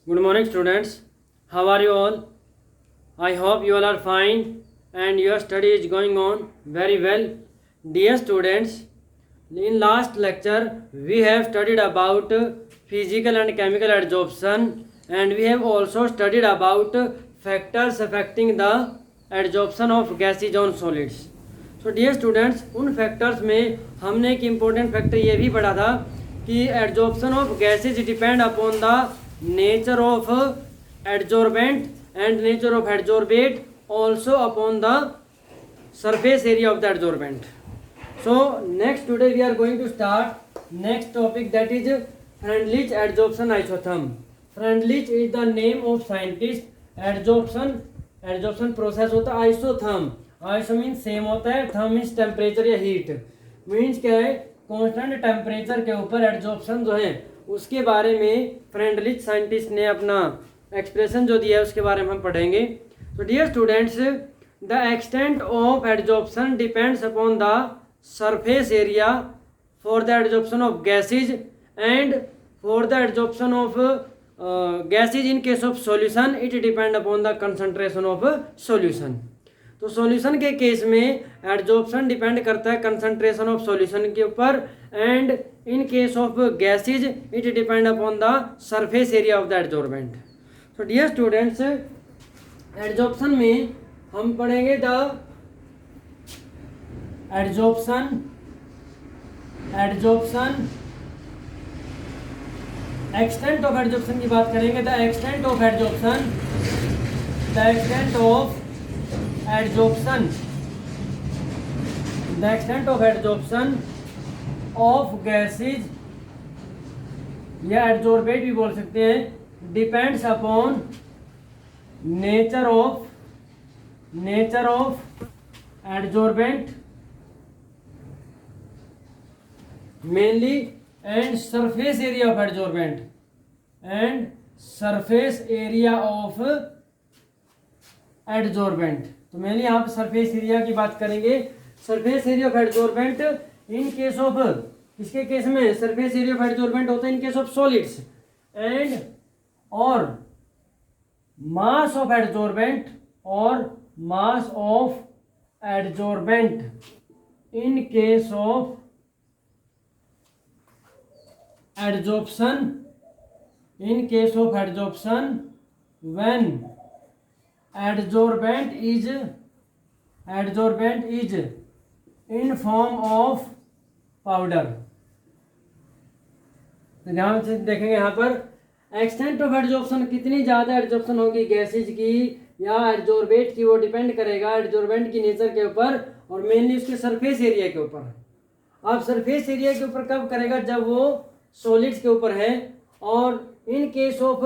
Good morning, students. How are you all? I hope you all are fine and your study is going on very well. Dear students, in last lecture we have studied about physical and chemical adsorption, and we have also studied about factors affecting the adsorption of gases on solids. So dear students, उन factors में हमने एक important factor ये भी पढ़ा था कि adsorption of gases depend upon the nature of adsorbent and nature of adsorbate, also upon the surface area of the adsorbent. So next today we are going to start next topic, that is Freundlich adsorption isotherm. Freundlich is the name of scientist. adsorption process होता है isotherm. Iso mean same होता है, therm means temperature या heat. Means क्या है, constant temperature के ऊपर adsorption जो है उसके बारे में फ्रेंडलिच साइंटिस्ट ने अपना एक्सप्रेशन जो दिया है उसके बारे में हम पढ़ेंगे. तो dear students, the extent of adsorption depends upon the surface area for the adsorption of gases and for the adsorption of gases in case of solution it depend upon the concentration of solution. तो solution के case में adsorption depend करता है concentration of solution के ऊपर, and in case of gases it depend upon the surface area of the adsorbent. तो dear students, adsorption में हम पढ़ेंगे the adsorption extent of adsorption की बात करेंगे. The extent of adsorption of gases या एडजॉर्बेट भी बोल सकते हैं, depends upon nature of adsorbent mainly and surface area of adsorbent तो मेनली यहाँ पे सरफेस एरिया की बात करेंगे. Surface area of adsorbent in case of, किसके केस में सरफेस एरिया ऑफ एडजॉर्बेंट होता है? In case of solids. And और mass of adsorbent in case of adsorption when adsorbent is in form of powder. तो ध्यान से देखेंगे यहाँ पर एक्सटेंट ऑफ एडजॉर्प्शन, कितनी ज़्यादा एडजॉर्प्शन होगी गैसेज की या एडजॉर्बेट की, वो डिपेंड करेगा एडजॉर्बेंट की नेचर के ऊपर और मेनली उसके सरफेस एरिया के ऊपर. अब सरफेस एरिया के ऊपर कब करेगा? जब वो सॉलिड्स के ऊपर है. और इन case of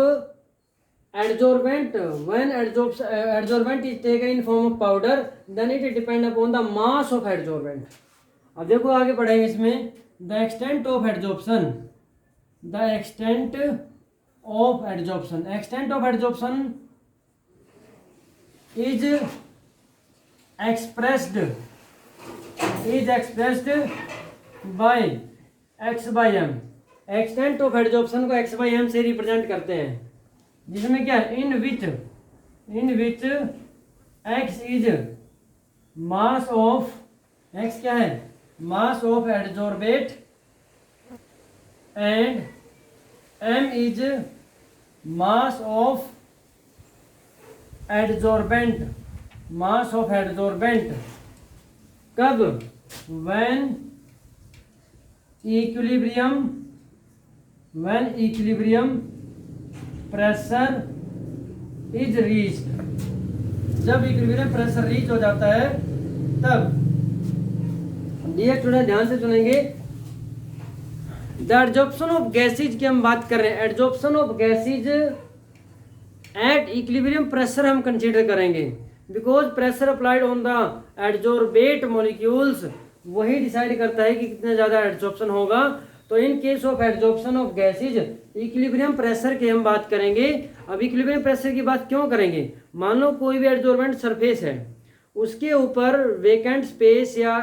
adsorbent, when adsorbent is taken in form of powder, then it depend upon the mass of adsorbent. अब देखो आगे पढ़ेंगे इसमें, the extent of adsorption is expressed by x by m. extent of adsorption को x by m से represent करते हैं, जिसमें क्या है, इन विच x is mass of, x क्या है, mass of adsorbate and m is mass of adsorbent. कब? when equilibrium pressure is reached. जब इक्विलिब्रियम प्रेशर रीच हो जाता है तब. डियर स्टूडेंट, ध्यान से सुनेंगे. द एडजॉर्प्शन ऑफ गैसेज की हम बात कर रहे हैं. Adsorption of gases at equilibrium pressure हम कंसीडर करेंगे, because pressure applied on the adsorbate molecules वही डिसाइड करता है कि कितना ज़्यादा एडजॉर्प्शन होगा. तो इन case of adsorption of gases equilibrium pressure की हम बात करेंगे. अब इक्विलिब्रियम प्रेशर की बात क्यों करेंगे? मान लो कोई भी एडजॉर्बेंट सरफेस है, उसके ऊपर वेकेंट स्पेस या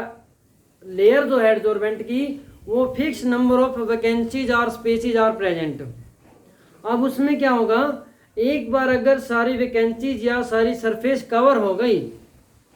लेयर जो है एडजॉर्बेंट की, वो फिक्स नंबर ऑफ वैकेंसीज और स्पेसिज आर प्रेजेंट. अब उसमें क्या होगा, एक बार अगर सारी वैकेंसीज या सारी सरफेस कवर हो गई,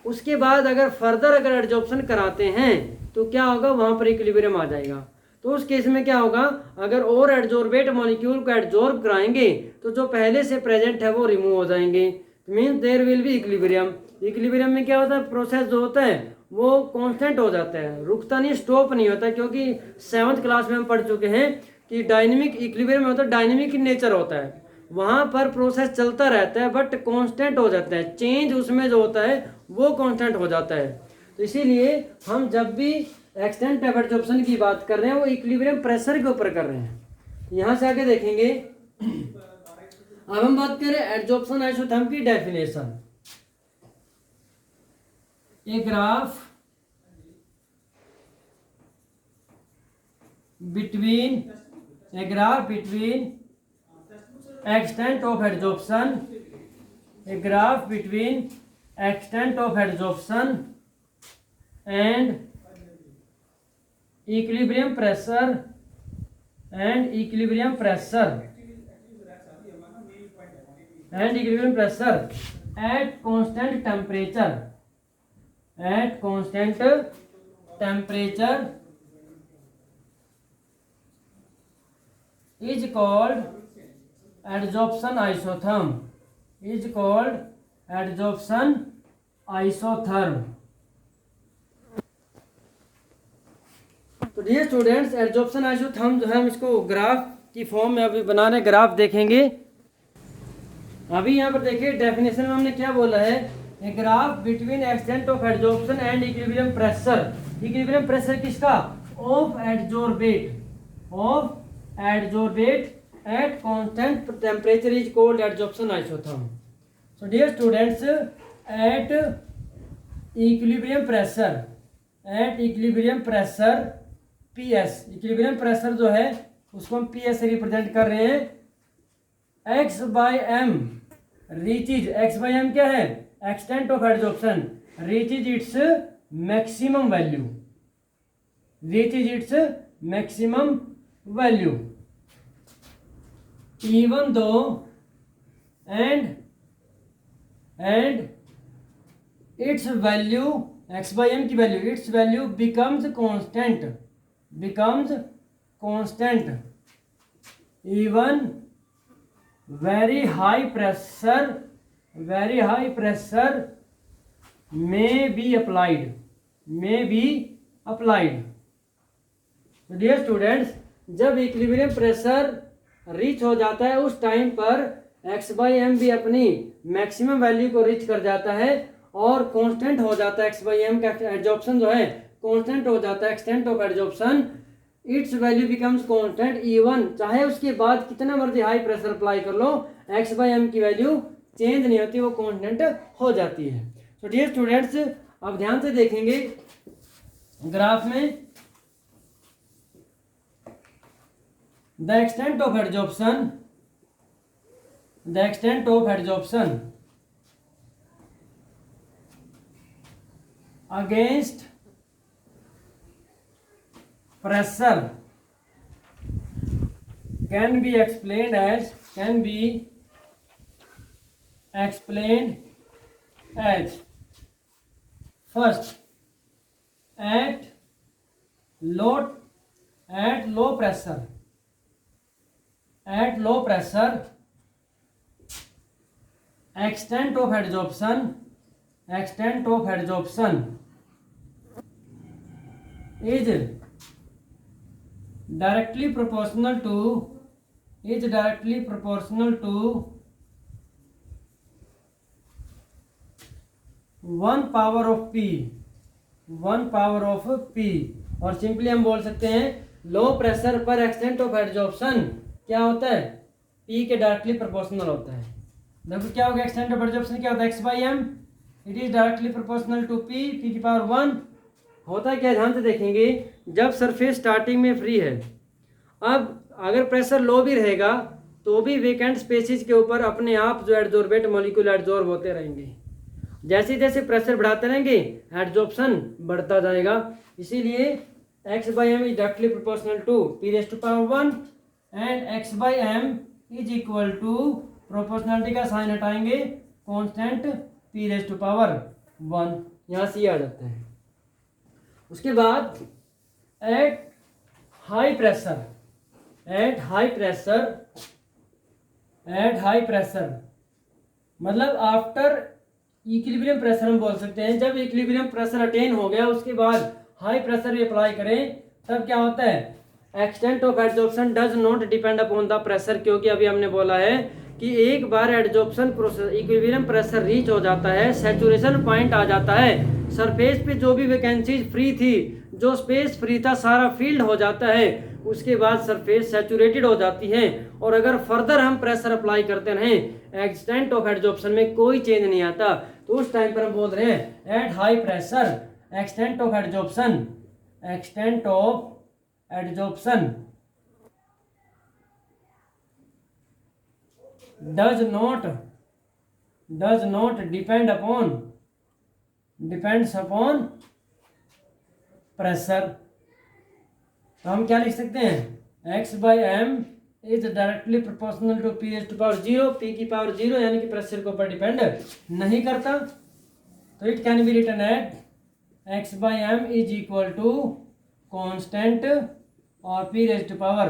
उसके बाद अगर फर्दर अगर एडजॉर्प्शन कराते हैं तो क्या होगा, वहाँ पर इक्विलिब्रियम आ जाएगा। तो उस केस में क्या होगा, अगर और एडजॉर्बेट मॉलिक्यूल को एडजॉर्ब कराएंगे तो जो पहले से प्रेजेंट है वो रिमूव हो जाएंगे, means there will be equilibrium. Equilibrium में क्या होता है, प्रोसेस जो होता है वो कांस्टेंट हो जाता है, रुकता नहीं, स्टॉप नहीं होता, क्योंकि 7th क्लास में हम पढ़ चुके हैं कि डायनेमिक इक्विलिब्रियम में होता है, डायनेमिक इन नेचर होता है, वहाँ पर प्रोसेस चलता रहता है बट कांस्टेंट हो जाता है, चेंज उसमें जो होता है वो कांस्टेंट हो जाता है। तो इसीलिए हम जब भी एक्सटेंट ऑफ एडजॉर्प्शन की बात कर रहे हैं वो इक्विलिब्रियम प्रेशर के ऊपर कर रहे हैं। यहाँ से आगे देखेंगे, अब हम बात करें एडजॉर्प्शन आइसोथर्म की definition. A graph between extent of adsorption, a graph between extent of adsorption and equilibrium pressure at constant temperature is called adsorption isotherm। तो डियर स्टूडेंट्स, एडजॉर्प्शन आइसोथर्म जो है हम इसको ग्राफ की फॉर्म में अभी बना रहे, ग्राफ देखेंगे। अभी यहाँ पर देखिए डेफिनेशन में हमने क्या बोला है, a graph between extent of adsorption and equilibrium pressure. Equilibrium pressure किसका, of adsorbate at constant temperature is called adsorption isotherm। So dear students, at equilibrium pressure PS, equilibrium pressure जो है उसको हम PS से रिप्रेजेंट कर रहे हैं, x/m reaches, x/m क्या है, extent of adsorption, reaches its maximum value even though and its value, x/m की value, its value becomes constant even very high pressure may be applied। तो डियर स्टूडेंट्स, जब equilibrium pressure reach हो जाता है उस time पर x/m भी अपनी मैक्सिमम वैल्यू को रीच कर जाता है और कांस्टेंट हो जाता है, x/m का एडजॉर्प्शन जो है कांस्टेंट हो जाता है, extent of adsorption it's value becomes constant even, चाहे उसके बाद कितना मर्जी हाई प्रेशर अप्लाई कर लो, x/m की वैल्यू चेंज नहीं होती, वो कांस्टेंट हो जाती है। तो डियर स्टूडेंट्स, अब ध्यान से देखेंगे ग्राफ में, the extent of adsorption against pressure can be explained as first, at low pressure extent of adsorption is directly proportional to 1 power of p, और सिंपली हम बोल सकते हैं लो प्रेशर पर एक्सटेंट ऑफ एडजॉर्प्शन क्या होता है, P के डायरेक्टली प्रोपोर्शनल होता है। देखो क्या होगा, एक्सटेंट ऑफ एडजॉर्प्शन क्या होता है, x/m, it is directly proportional to p की पावर 1 होता है। क्या ध्यान से देखेंगे, जब सरफेस स्टार्टिंग में फ्री है, अब अगर प्रेशर लो भी रहेगा तो भी वेकेंट स्पेसिस के ऊपर अपने आप जो एडजॉर्बेट मॉलिक्यूल एडजॉर्ब होते रहेंगे, जैसे जैसे प्रेशर बढ़ाते रहेंगे एडजॉर्प्शन बढ़ता जाएगा। इसीलिए x/m is directly proportional to p⁻1 and x/m is equal to, proportionality का साइन हटाएंगे, constant p raise to power 1, यहाँ से आ जाता है। उसके बाद at high pressure, at high pressure मतलब आफ्टर इक्विलिब्रियम प्रेशर हम बोल सकते हैं। जब इक्विलिब्रियम प्रेशर अटेन हो गया उसके बाद हाई प्रेशर भी अप्लाई करें तब क्या होता है, extent of adsorption does not depend upon the pressure, क्योंकि अभी हमने बोला है कि एक बार adsorption process equilibrium pressure reach हो जाता है, सैचुरेशन पॉइंट आ जाता है, सरफेस पे जो भी वैकेंसीज फ्री थी, जो स्पेस फ्री था, सारा फील्ड हो जाता है, उसके बाद सरफेस सैचुरेटेड हो जाती है। और अगर फर्दर हम प्रेशर अप्लाई करते रहें, एक्सटेंट ऑफ एडजॉर्प्शन में कोई चेंज नहीं आता, तो उस टाइम पर हम बोल रहे हैं at high pressure extent of adsorption, extent of adsorption does not depends upon pressure. तो हम क्या लिख सकते हैं, x by M is directly proportional to p raise to power 0, p की पावर 0 यानी कि प्रेशर के ऊपर डिपेंड नहीं करता। तो it can be written at x by M is equal to constant और p रेज टू पावर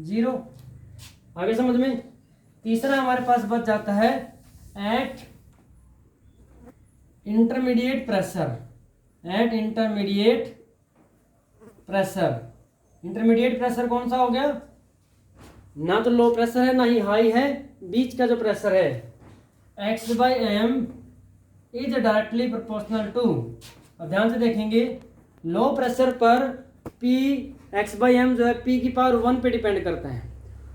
0। आगे समझ में। तीसरा हमारे पास बच जाता है eight intermediate pressure, eight intermediate pressure कौन सा हो गया, ना तो लो प्रेशर है ना ही हाई है, बीच का जो प्रेशर है, x by M is directly proportional to. अब ध्यान से देखेंगे, लो प्रेशर पर p x बाई एम जो है p की पावर 1 पे डिपेंड करता है,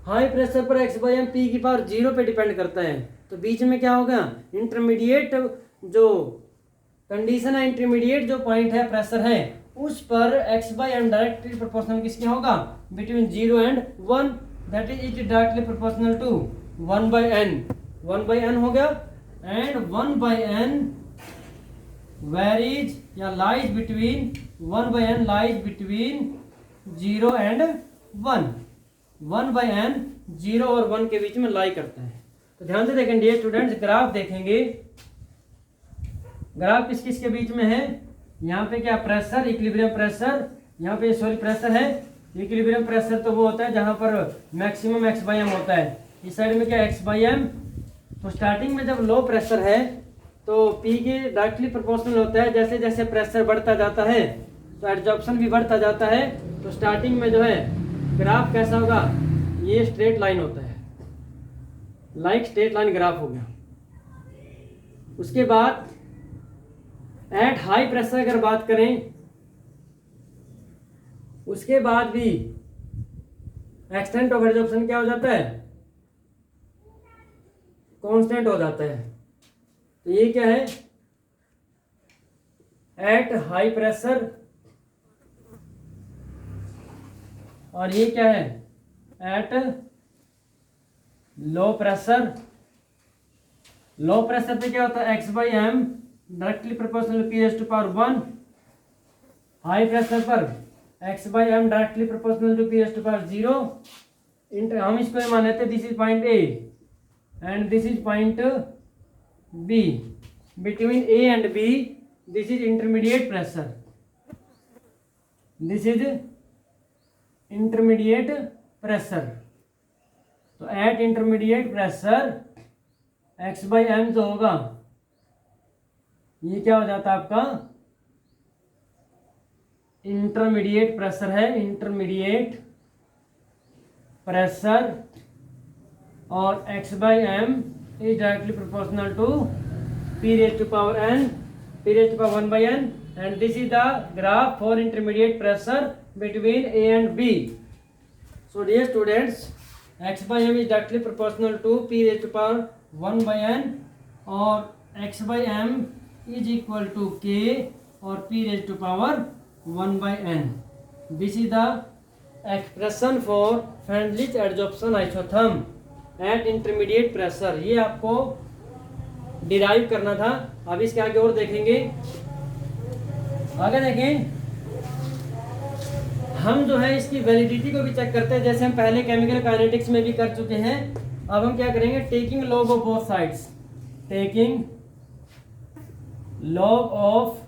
हाई प्रेशर पर x बाई एम p की पावर 0 पे डिपेंड करता है। तो बीच में क्या होगा, इंटरमीडिएट जो कंडीशन है, इंटरमीडिएट जो पॉइंट है, प्रेशर है, उस पर x by M directly proportional किसके होगा, between 0 and 1, that is it directly proportional to 1 by N, 1 by N हो गया। एंड 1 बाई एन वेरीज या lies between, 1 by N lies between 0 and 1, 1 by N 0 और 1 के बीच में लाई करता है। तो ध्यान से देखें डियर स्टूडेंट्स, ग्राफ देखेंगे, ग्राफ किस किस के बीच में है, यहाँ पे क्या प्रेशर, इक्विलिब्रियम प्रेशर, यहाँ पे सॉरी प्रेशर है, इक्विलिब्रियम प्रेशर तो वो होता है जहाँ पर मैक्सिमम x बाई एम होता है, इस साइड में क्या x बाई एम। तो स्टार्टिंग में जब लो प्रेशर है तो p के डायरेक्टली प्रोपोर्शनल होता है, जैसे जैसे प्रेशर बढ़ता जाता है तो एडजॉर्प्शन भी बढ़ता जाता है। तो स्टार्टिंग में जो है ग्राफ कैसा होगा, ये स्ट्रेट लाइन होता है, लाइक स्ट्रेट लाइन ग्राफ हो गया। उसके बाद एट हाई प्रेशर अगर बात करें, उसके बाद भी एक्सटेंट ऑफ एडजॉर्प्शन क्या हो जाता है, कांस्टेंट हो जाता है। तो ये क्या है, एट हाई प्रेशर, और ये क्या है, at low pressure. Low pressure पे क्या होता है, x by M directly proportional p raise to power 1, high pressure पर x by M directly proportional to p raise to power 0। हम इसको मान लेते हैं this is point A and this is point B, between A and B this is intermediate pressure, this is intermediate pressure. तो at intermediate pressure x by M जो होगा ये क्या हो जाता है आपका, इंटरमीडिएट प्रेशर है, इंटरमीडिएट प्रेशर, और x by M is directly proportional to p raise to power n, p raise to power 1 by n, and this is the graph for intermediate pressure between A and B। So dear students, x by M is directly proportional to p raise to power 1 by n, और x by M is equal to k और p raise to power 1 by n। This is the expression for Freundlich adsorption isotherm at intermediate pressure. ये आपको derive करना था। अब इसके आगे और देखेंगे, आगे देखें, हम जो है इसकी वैलिडिटी को भी चेक करते हैं, जैसे हम पहले केमिकल काइनेटिक्स में भी कर चुके हैं अब हम क्या करेंगे, taking log of both sides, taking log of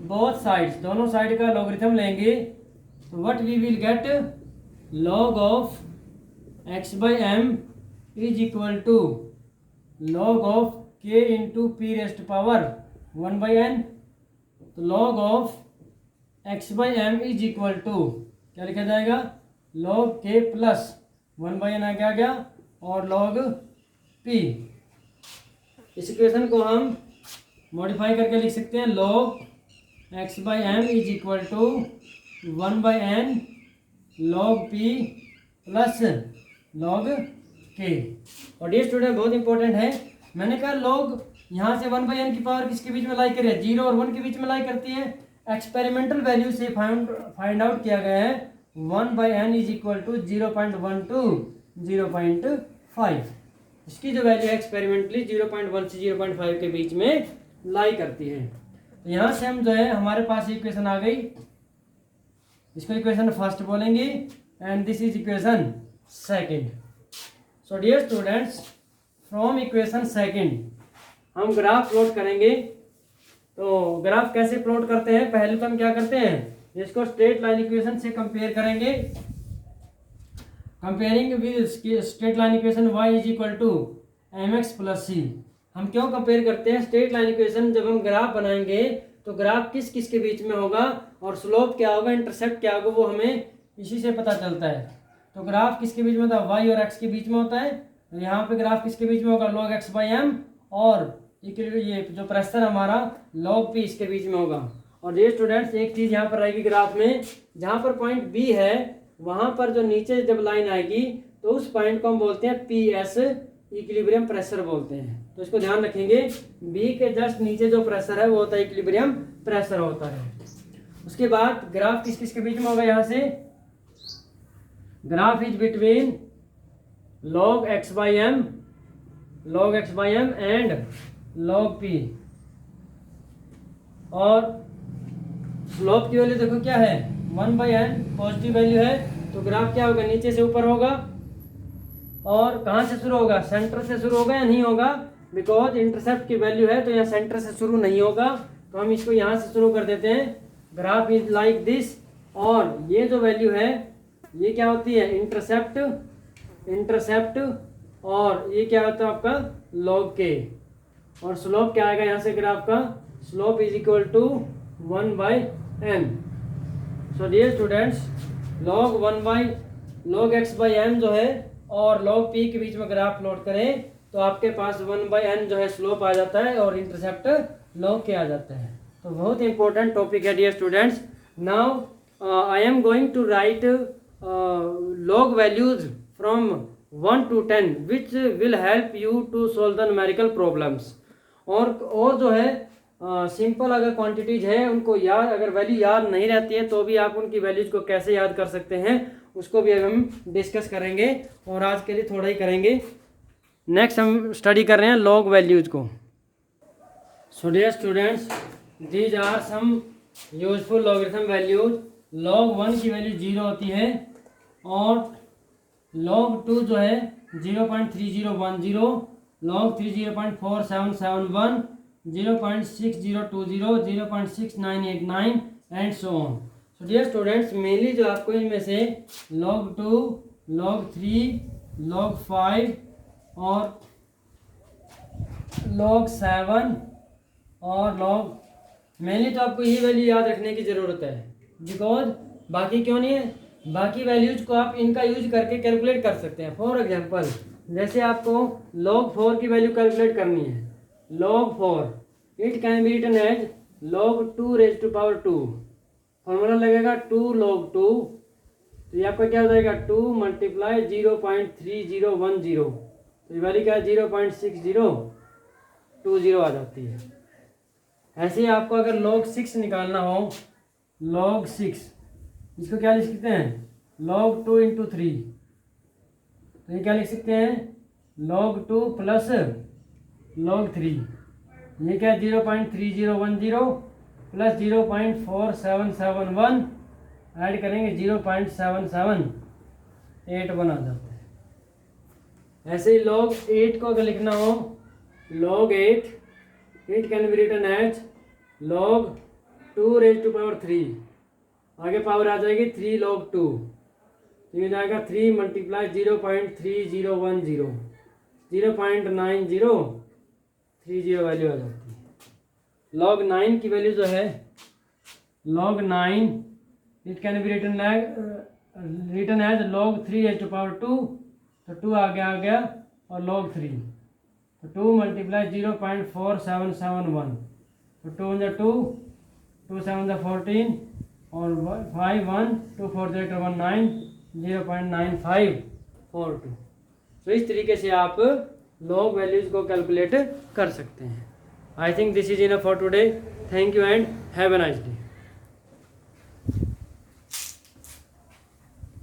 both sides, दोनों साइड का लॉगरिथम लेंगे तो what we will get, log of x by M is equal to log of k into p raised power 1 by n. तो log of x by M is equal to क्या लिखा जाएगा, log k plus 1 by n आ गया और log p। इस equation को हम मॉडिफाई करके लिख सकते हैं, log x by M is equal to 1 by N log p plus log k। और ये स्टूडेंट बहुत इंपॉर्टेंट है, मैंने कहा लॉग यहाँ से 1 बाई एन की पावर किसके बीच में लाई करे, 0 और 1 के बीच में लाई करती है। एक्सपेरिमेंटल वैल्यू से फाइंड आउट किया गया है 1 by N is equal to 0.1 to 0.5। इसकी जो वैल्यू है एक्सपेरिमेंटली 0.1 से 0.5 के बीच में लाई करती है। तो यहाँ से हम जो है हमारे पास इक्वेशन आ गई, इसको इक्वेशन फर्स्ट बोलेंगे and this is equation second. So dear students, from equation second हम ग्राफ प्लॉट करेंगे। तो ग्राफ कैसे प्लॉट करते हैं, पहले तो हम क्या करते हैं, इसको स्ट्रेट लाइन इक्वेशन से कंपेयर करेंगे। Comparing with straight line equation y is equal to mx plus c. हम क्यों कंपेयर करते हैं, स्ट्रेट लाइन इक्वेशन जब हम ग्राफ बनाएंगे तो ग्राफ किस किस के बीच में होगा और स्लोप क्या होगा, इंटरसेप्ट क्या होगा, वो हमें इसी से पता चलता है। तो ग्राफ किसके बीच में होता है, y और x के बीच में होता है। तो यहाँ पे ग्राफ किसके बीच में होगा, log x बाई एम, और ये जो प्रेशर हमारा log p इसके बीच में होगा। और ये स्टूडेंट्स एक चीज़ यहाँ पर रहेगी ग्राफ में, जहाँ पर पॉइंट B है वहाँ पर जो नीचे जब लाइन आएगी तो उस पॉइंट को हम बोलते हैं PS, इक्विलिब्रियम प्रेशर बोलते हैं। तो इसको ध्यान रखेंगे, B के जस्ट नीचे जो प्रेशर है वो होता है इक्विलिब्रियम प्रेशर होता है। उसके बाद ग्राफ किस किस के बीच में होगा, यहाँ से graph is between log x by M and log p। और स्लोप की वैल्यू देखो क्या है, 1 बाई एन पॉजिटिव वैल्यू है, तो ग्राफ क्या होगा, नीचे से ऊपर होगा। और कहाँ से शुरू होगा, सेंटर से शुरू होगा या नहीं होगा, बिकॉज इंटरसेप्ट की वैल्यू है तो यहाँ सेंटर से शुरू नहीं होगा। तो हम इसको यहाँ से शुरू कर देते हैं, ग्राफ इज लाइक दिस। और ये जो वैल्यू है ये क्या होती है, इंटरसेप्ट, और ये क्या होता है आपका log k। और स्लोप क्या आएगा यहाँ से ग्राफ का, slope is equal to 1 by M. So dear students, log x by M जो है और log p के बीच में ग्राफ प्लॉट करें तो आपके पास 1 बाई एन जो है स्लोप आ जाता है और इंटरसेप्ट log k आ जाता है। तो बहुत इंपॉर्टेंट टॉपिक है dear students. Now I am going to write log values from 1 to 10 which will help you to solve the numerical problems। और जो है सिंपल अगर क्वांटिटीज है उनको याद, अगर वैल्यू याद नहीं रहती है तो भी आप उनकी वैल्यूज को कैसे याद कर सकते हैं उसको भी अब हम डिस्कस करेंगे। और आज के लिए थोड़ा ही करेंगे, नेक्स्ट हम स्टडी कर रहे हैं log वैल्यूज को। So dear students, these are some useful logarithm values. log 1 की वैल्यू 0 होती है और log 2 जो है 0.3010, log 3 0.4771, 0.6020, 0.6989 and so on. So dear students, mainly जो आपको इनमें से log 2, log 3, log 5 और log 7 और log, मेनली तो आपको ये वैल्यू याद रखने की ज़रूरत है, बिकॉज बाकी क्यों नहीं है, बाकी वैल्यूज को आप इनका यूज करके कैलकुलेट कर सकते हैं। फॉर एग्जांपल, जैसे आपको log 4 की वैल्यू कैलकुलेट करनी है, log 4 it can be written as log 2 raise to power 2। Formula लगेगा 2 log 2, तो ये आपका क्या हो जाएगा 2 मल्टीप्लाई 0.3010, तो ये वैल्यू क्या है 0.6020 आ जाती है। ऐसे ही आपको अगर log 6 निकालना हो, log 6 इसको क्या लिख सकते हैं, log 2 इंटू 3, तो ये क्या लिख सकते हैं log 2 प्लस log 3, ये क्या 0.3010 प्लस 0.4771 ऐड करेंगे 0.7781 आ जाता है। ऐसे ही log 8 को अगर लिखना हो, log 8 can be written as log 2 raised to power 3, आगे पावर आ जाएगी 3 log 2, तो ये जाएगा 3 मल्टीप्लाई 0.3010, 0.9030 वैल्यू आ जाती है। log 9 की वैल्यू जो है log 9 it can be written as log 3 raised to power 2, तो 2 आगे आ गया और log 3, तो 2 मल्टीप्लाई 0.4771, तो 2 × 2, 2 7 14 और 5 1 2 4 0 1 9, 0.9542। तो इस तरीके से आप log वैल्यूज को कैलकुलेट कर सकते हैं। I think this is enough for today. Thank you and have a nice day.